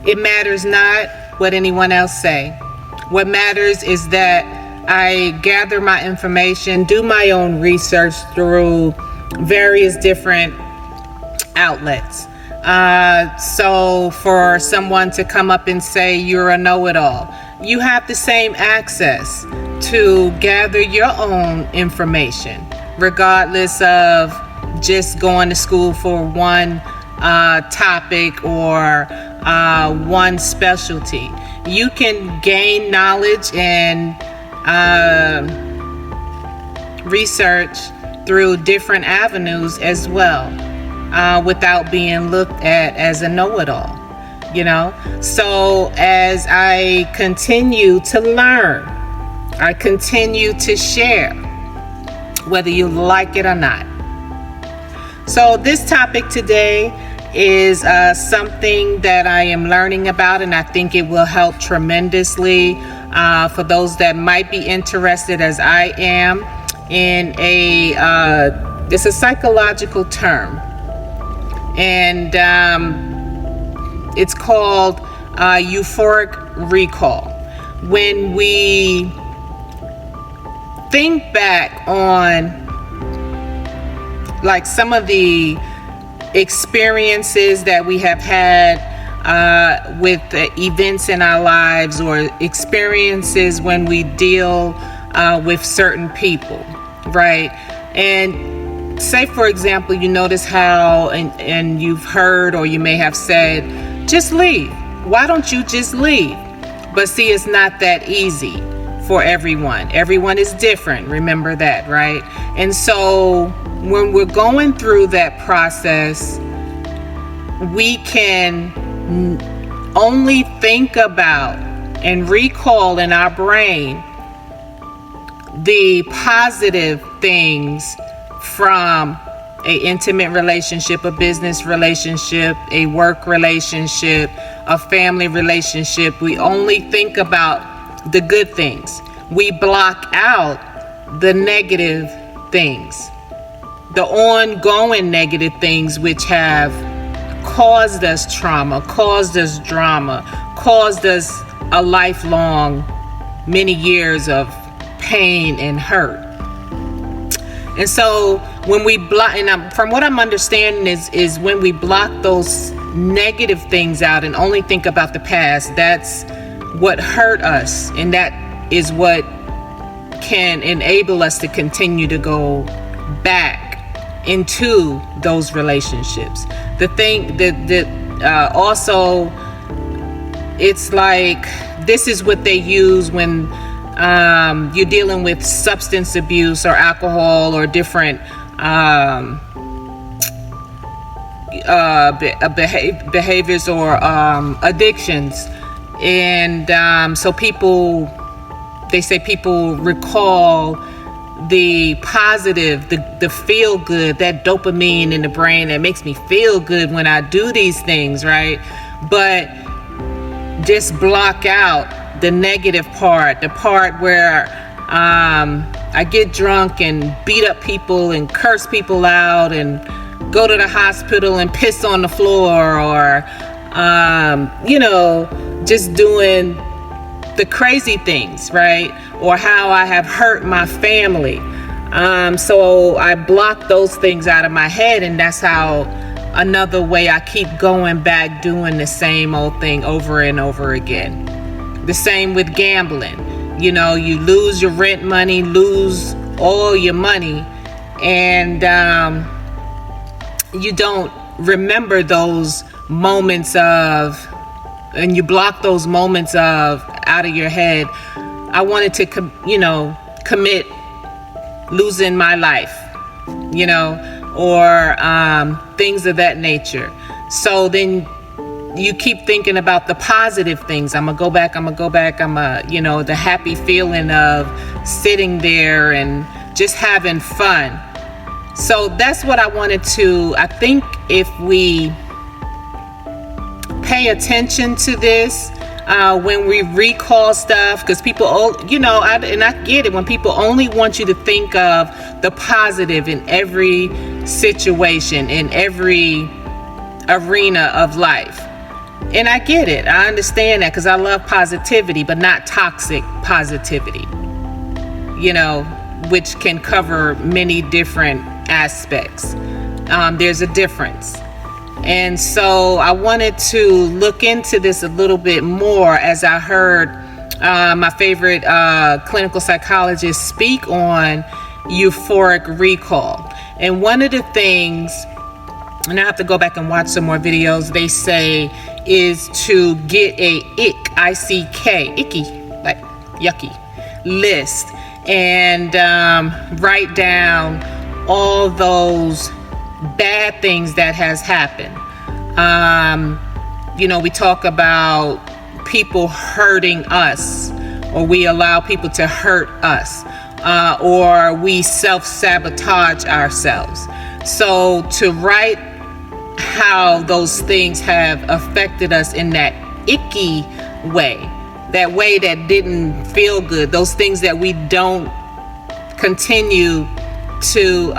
It matters not what anyone else say. What matters is that I gather my information, do my own research through various different outlets. So for someone to come up and say you're a know-it-all, you have the same access to gather your own information, regardless of just going to school for one topic or one specialty. You can gain knowledge and research through different avenues as well, without being looked at as a know-it-all, you know? So as I continue to learn, I continue to share, whether you like it or not. So this topic today is something that I am learning about, and I think it will help tremendously for those that might be interested, as I am, in it's a psychological term, and it's called euphoric recall. When we think back on like some of the experiences that we have had with events in our lives, or experiences when we deal with certain people, right? And say, for example, you notice how, and you've heard, or you may have said, just leave. Why don't you just leave? But see, it's not that easy for everyone. Everyone is different. Remember that, right? And so when we're going through that process, we can only think about and recall in our brain the positive things from an intimate relationship, a business relationship, a work relationship, a family relationship. We only think about the good things. We block out the negative things, the ongoing negative things which have caused us trauma, caused us drama, caused us a lifelong, many years of pain and hurt. And so when we block, and from what I'm understanding is when we block those negative things out and only think about the past, that's what hurt us, and that is what can enable us to continue to go back into those relationships. The thing that also, it's like this is what they use when you're dealing with substance abuse or alcohol or different behaviors or addictions. And so they say people recall the positive, the feel good, that dopamine in the brain that makes me feel good when I do these things, right? But just block out the negative part, the part where I get drunk and beat up people and curse people out and go to the hospital and piss on the floor, or just doing the crazy things, right? Or how I have hurt my family. So I block those things out of my head, and that's how another way I keep going back doing the same old thing over and over again. The same with gambling. You lose your rent money, lose all your money, and you don't remember those moments of, and you block those moments of out of your head. I wanted to, commit losing my life, or things of that nature. So then you keep thinking about the positive things. I'm gonna go back, the happy feeling of sitting there and just having fun. So that's what I wanted to, I think if we pay attention to this, when we recall stuff, because people, I get it, when people only want you to think of the positive in every situation, in every arena of life. And I get it. I understand that, because I love positivity, but not toxic positivity, which can cover many different aspects. There's a difference. And so I wanted to look into this a little bit more as I heard my favorite clinical psychologist speak on euphoric recall. And one of the things, and I have to go back and watch some more videos, they say is to get a I-C-K, icky, like yucky, list, and write down all those bad things that has happened. We talk about people hurting us, or we allow people to hurt us, or we self-sabotage ourselves. So to write how those things have affected us in that icky way, that way that didn't feel good, those things that we don't continue to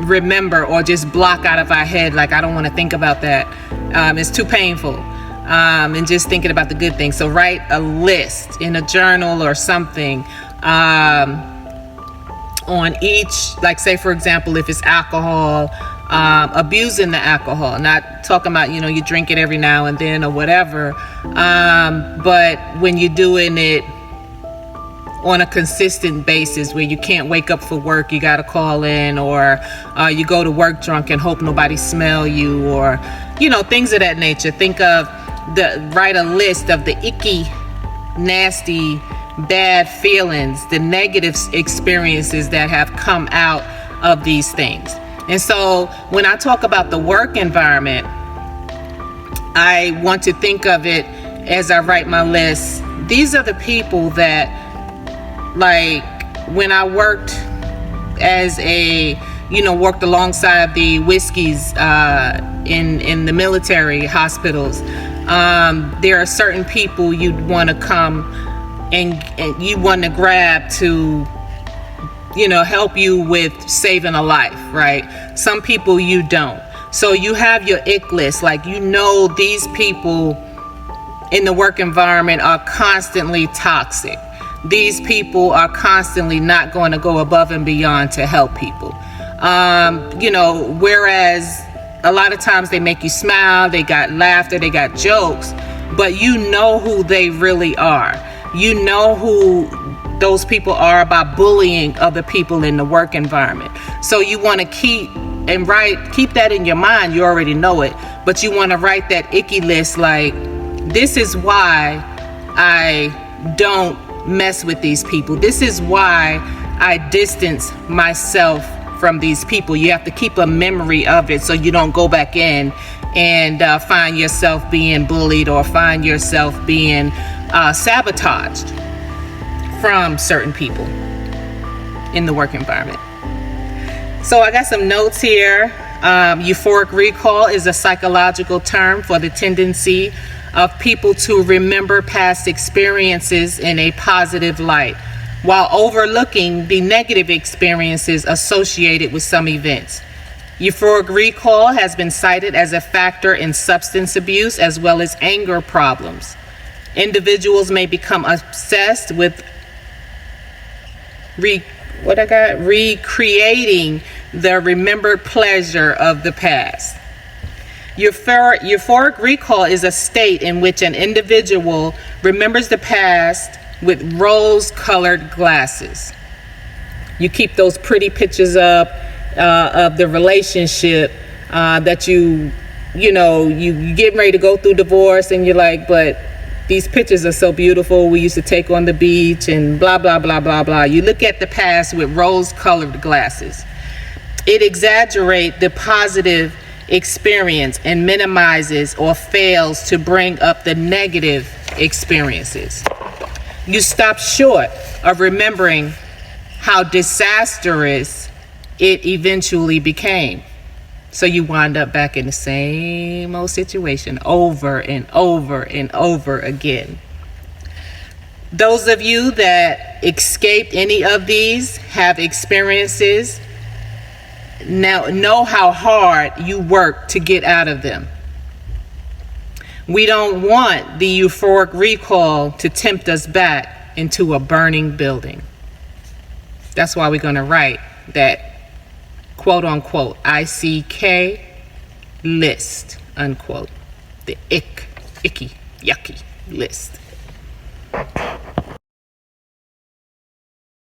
remember or just block out of our head, like I don't want to think about that, it's too painful, and just thinking about the good things. So write a list in a journal or something on each, like say for example, if it's alcohol, abusing the alcohol, not talking about you drink it every now and then or whatever, but when you're doing it on a consistent basis, where you can't wake up for work, you got to call in, or you go to work drunk and hope nobody smell you, or things of that nature. Write a list of the icky, nasty, bad feelings, the negative experiences that have come out of these things. And so when I talk about the work environment, I want to think of it as I write my list. These are the people that, like when I worked as worked alongside the whiskeys in the military hospitals, there are certain people you'd want to come and you want to grab to help you with saving a life, right? Some people you don't. So you have your ick list, like these people in the work environment are constantly toxic. These people are constantly not going to go above and beyond to help people. Whereas a lot of times they make you smile, they got laughter, they got jokes, but who they really are. Who those people are by bullying other people in the work environment. So you want to keep that in your mind. You already know it, but you want to write that icky list, like, this is why I don't mess with these people. This is why I distance myself from these people. You have to keep a memory of it so you don't go back in and find yourself being bullied or find yourself being sabotaged from certain people in the work environment. So I got some notes here. Euphoric recall is a psychological term for the tendency of people to remember past experiences in a positive light, while overlooking the negative experiences associated with some events. Euphoric recall has been cited as a factor in substance abuse as well as anger problems. Individuals may become obsessed with recreating the remembered pleasure of the past. Euphoric recall is a state in which an individual remembers the past with rose-colored glasses. You keep those pretty pictures up of the relationship that you get ready to go through divorce, and you're like, but these pictures are so beautiful. We used to take on the beach and blah, blah, blah, blah, blah. You look at the past with rose-colored glasses. It exaggerates the positive experience and minimizes or fails to bring up the negative experiences. You stop short of remembering how disastrous it eventually became. So you wind up back in the same old situation over and over and over again. Those of you that escaped any of these have experiences now know how hard you work to get out of them. We don't want the euphoric recall to tempt us back into a burning building. That's why we're going to write that quote unquote ICK list, unquote. The icky, yucky list.